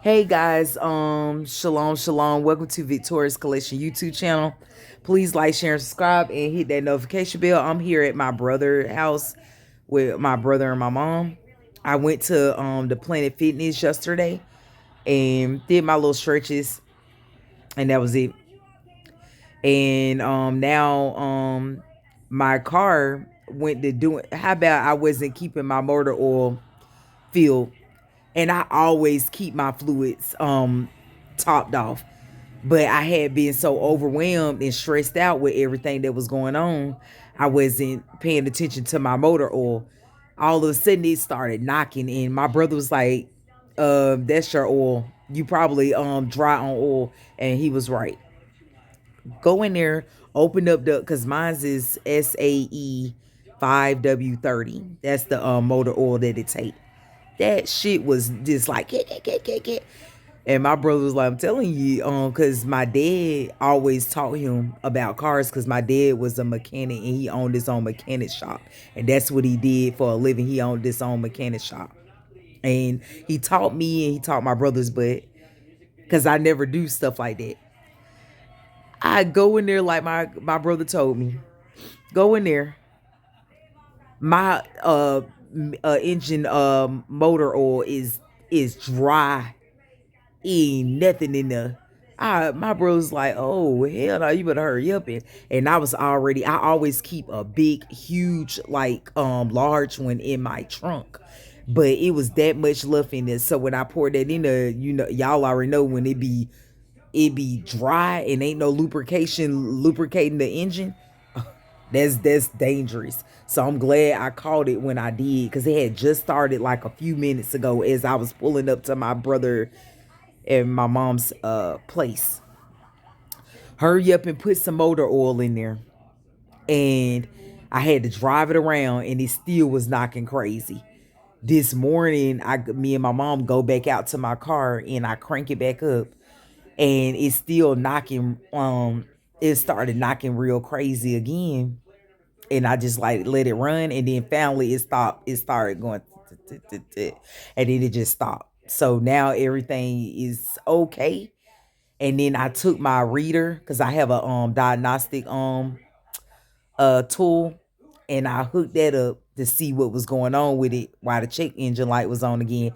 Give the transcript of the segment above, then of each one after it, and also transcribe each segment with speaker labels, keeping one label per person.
Speaker 1: Hey guys, shalom, shalom. Welcome to Victoria's Collection YouTube channel. Please like, share, and subscribe and hit that notification bell. I'm here at my brother's house with my brother and my mom. I went to the Planet Fitness yesterday and did my little stretches, and that was it. And now my car went to doing, how about I wasn't keeping my motor oil filled, and I always keep my fluids topped off. But I had been so overwhelmed and stressed out with everything that was going on, I wasn't paying attention to my motor oil. All of a sudden it started knocking, and my brother was like, that's your oil. You probably dry on oil. And he was right. Go in there, open up the, cause mine's is SAE 5W30. That's the motor oil that it take. That shit was just like get. And my brother was like, I'm telling you, cause my dad always taught him about cars, cause my dad was a mechanic and he owned his own mechanic shop. And that's what he did for a living. He owned his own mechanic shop. And he taught me and he taught my brothers, but cause I never do stuff like that. I go in there like my brother told me. Go in there. My engine motor oil is dry. Ain't nothing in there. My brother's like, oh hell no, you better hurry up. And I always keep a big, huge, like large one in my trunk. But it was that much left in it. So when I poured that in there, y'all already know when it be dry and ain't no lubricating the engine. That's dangerous. So I'm glad I caught it when I did, because it had just started like a few minutes ago as I was pulling up to my brother and my mom's place. Hurry up and put some motor oil in there. And I had to drive it around and it still was knocking crazy. This morning, me and my mom go back out to my car and I crank it back up and it's still knocking. It started knocking real crazy again. And I just like let it run, and then finally it stopped. It started going, and then it just stopped. So now everything is okay. And then I took my reader, because I have a diagnostic tool, and I hooked that up to see what was going on with it while the check engine light was on again.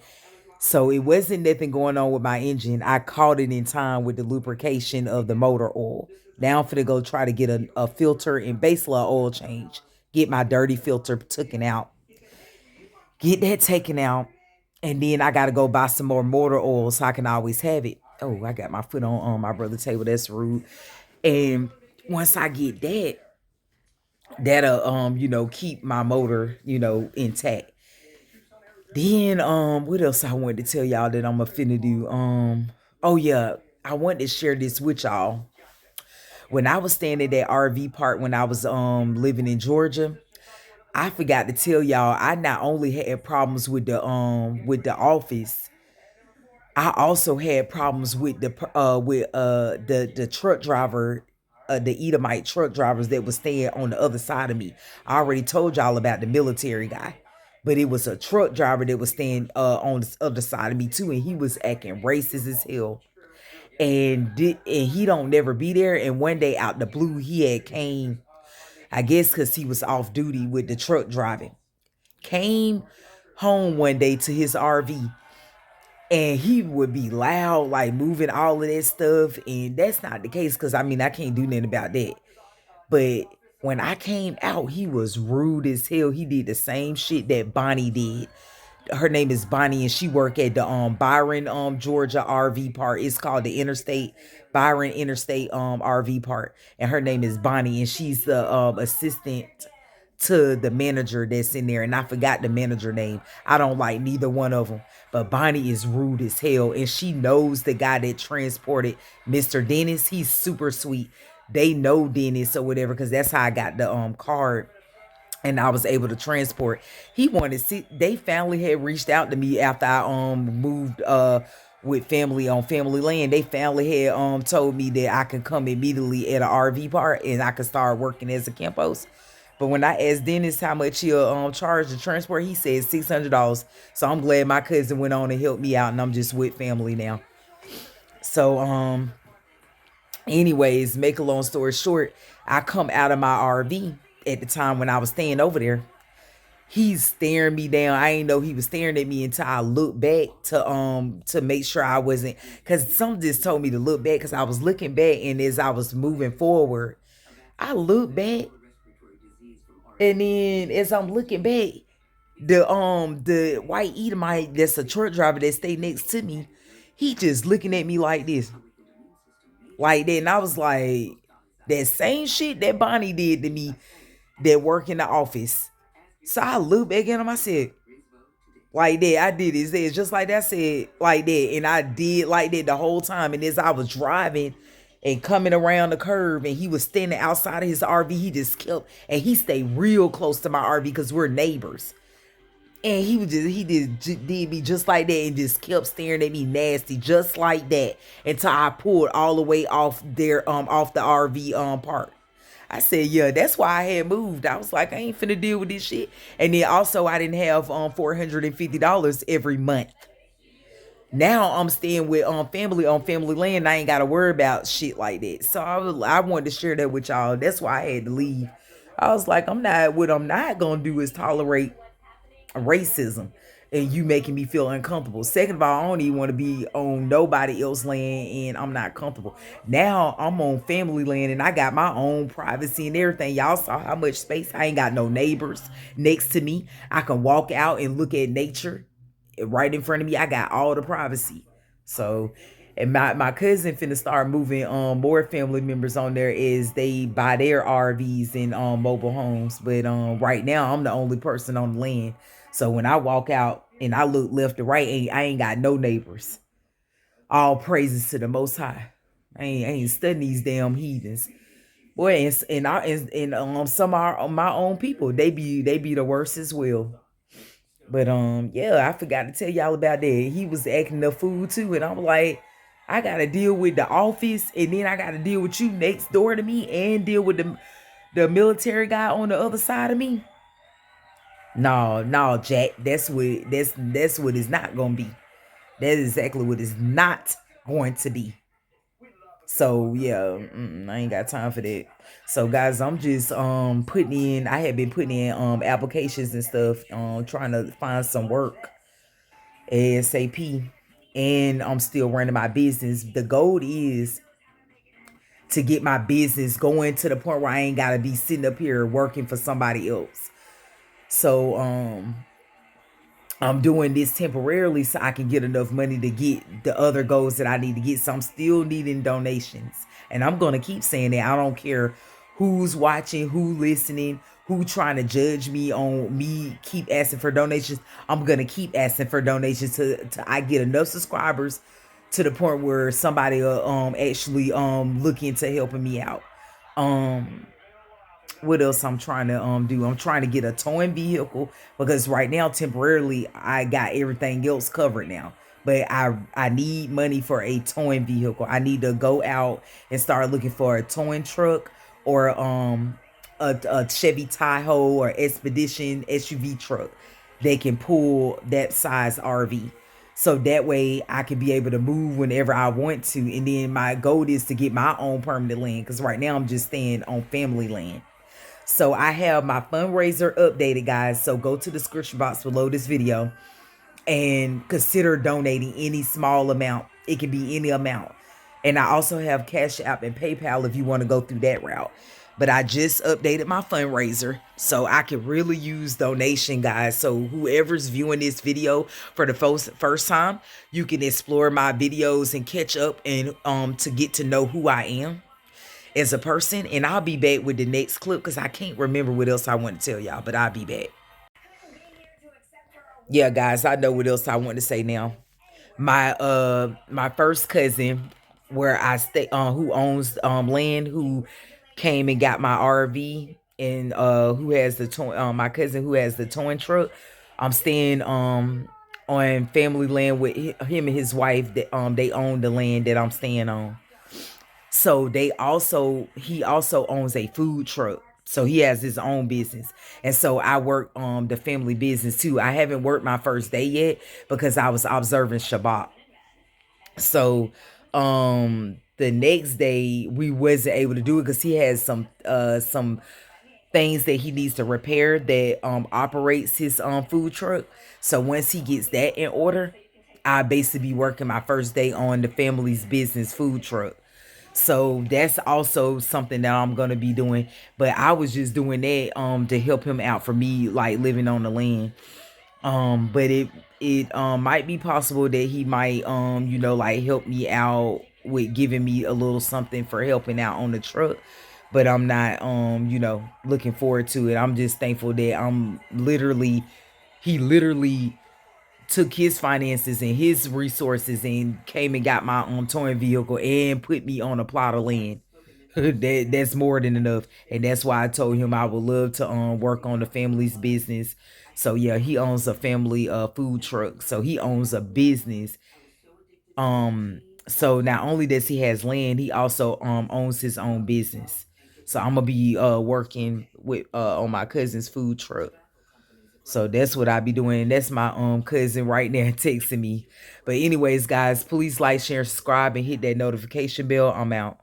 Speaker 1: So it wasn't nothing going on with my engine. I caught it in time with the lubrication of the motor oil. Now I'm finna go try to get a filter and base layer oil change. Get my dirty filter taken out. Get that taken out. And then I gotta go buy some more motor oil so I can always have it. Oh, I got my foot on my brother's table. That's rude. And once I get that, that'll keep my motor, intact. Then what else I wanted to tell y'all that I'm finna do? Oh yeah, I wanted to share this with y'all. When I was staying at that RV park when I was living in Georgia, I forgot to tell y'all I not only had problems with the office, I also had problems with the truck driver, the Edomite truck drivers that was staying on the other side of me. I already told y'all about the military guy, but it was a truck driver that was staying on the other side of me too, and he was acting racist as hell. And he don't never be there. And one day out the blue, he had came, I guess, because he was off duty with the truck driving. Came home one day to his RV, and he would be loud, like moving all of that stuff. And that's not the case, because I mean, I can't do nothing about that. But when I came out, he was rude as hell. He did the same shit that Bonnie did. Her name is Bonnie, and she worked at the Byron Georgia RV park. It's called the Interstate Byron Interstate RV park, and her name is Bonnie, and she's the assistant to the manager that's in there. And I forgot the manager name. I don't like neither one of them. But Bonnie is rude as hell, and she knows the guy that transported Mr. Dennis. He's super sweet. They know Dennis or whatever, because that's how I got the card and I was able to transport. He wanted to see. They finally had reached out to me after I moved with family on family land. They finally had told me that I could come immediately at an RV park and I could start working as a camp host. But when I asked Dennis how much he'll charge the transport, he said $600. So I'm glad my cousin went on and helped me out, and I'm just with family now. So anyways, make a long story short, I come out of my RV at the time when I was staying over there. He's staring me down. I ain't know he was staring at me until I looked back to make sure I wasn't, because something just told me to look back, because I was looking back, and as I was moving forward, I looked back, and then as I'm looking back, the white Edomite that's a truck driver that stayed next to me, he just looking at me like this, like that, and I was like, that same shit that Bonnie did to me that work in the office. So I looked back at him. I said, like that. I did it. It's just like that. I said like that. And I did like that the whole time. And as I was driving and coming around the curve, and he was standing outside of his RV, he just kept, and he stayed real close to my RV because we're neighbors. And he did me just like that, and just kept staring at me nasty, just like that, until I pulled all the way off there, off the RV park. I said, yeah, that's why I had moved. I was like, I ain't finna deal with this shit. And then also I didn't have $450 every month. Now I'm staying with family on family land. I ain't gotta worry about shit like that. So I wanted to share that with y'all. That's why I had to leave. I was like, I'm not gonna do is tolerate racism and you making me feel uncomfortable. Second of all, I don't even want to be on nobody else's land, and I'm not comfortable. Now I'm on family land, and I got my own privacy and everything. Y'all saw how much space. I ain't got no neighbors next to me. I can walk out and look at nature right in front of me. I got all the privacy. So, and my cousin finna start moving more family members on there as they buy their RVs and mobile homes. But right now I'm the only person on the land. So when I walk out and I look left to right, I ain't got no neighbors. All praises to the Most High. I ain't studying these damn heathens. Boy, and some are my own people. They be the worst as well. But yeah, I forgot to tell y'all about that. He was acting the fool too, and I'm like, I gotta deal with the office, and then I gotta deal with you next door to me, and deal with the military guy on the other side of me. No, no, Jack. That's what it's not gonna be. That is exactly what it's not going to be. So yeah, I ain't got time for that. So guys, I'm just putting in. I have been putting in applications and stuff, trying to find some work ASAP, and I'm still running my business. The goal is to get my business going to the point where I ain't gotta be sitting up here working for somebody else. So I'm doing this temporarily so I can get enough money to get the other goals that I need to get. So I'm still needing donations. And I'm going to keep saying that. I don't care who's watching, who listening, who trying to judge me on me keep asking for donations. I'm going to keep asking for donations to I get enough subscribers to the point where somebody will actually look into helping me out. What else I'm trying to do? I'm trying to get a towing vehicle, because right now temporarily I got everything else covered now, but I need money for a towing vehicle. I need to go out and start looking for a towing truck, or a Chevy Tahoe or Expedition SUV truck that can pull that size RV. So that way I can be able to move whenever I want to. And then my goal is to get my own permanent land, because right now I'm just staying on family land. So I have my fundraiser updated, guys. So go to the description box below this video and consider donating any small amount. It can be any amount. And I also have Cashapp and PayPal if you want to go through that route. But I just updated my fundraiser, so I can really use donation, guys. So whoever's viewing this video for the first time, you can explore my videos and catch up, and to get to know who I am as a person. And I'll be back with the next clip, because I can't remember what else I want to tell y'all, but I'll be back. Yeah, guys, I know what else I want to say now. My first cousin, where I stay, who owns land, who came and got my RV, and who has the my cousin who has the towing truck. I'm staying on family land with him and his wife. That they own the land that I'm staying on. So he also owns a food truck. So he has his own business. And so I work the family business too. I haven't worked my first day yet because I was observing Shabbat. So the next day we wasn't able to do it because he has some things that he needs to repair that operates his food truck. So once he gets that in order, I basically be working my first day on the family's business food truck. So that's also something that I'm gonna be doing. But I was just doing that to help him out for me like living on the land. But it might be possible that he might like help me out with giving me a little something for helping out on the truck. But I'm not looking forward to it. I'm just thankful that he literally took his finances and his resources and came and got my towing vehicle and put me on a plot of land. That's more than enough, and that's why I told him I would love to work on the family's business. So yeah, he owns a family food truck, so he owns a business. So not only does he has land, he also owns his own business. So I'm gonna be working with on my cousin's food truck. So that's what I be doing. That's my cousin right now texting me. But anyways, guys, please like, share, subscribe, and hit that notification bell. I'm out.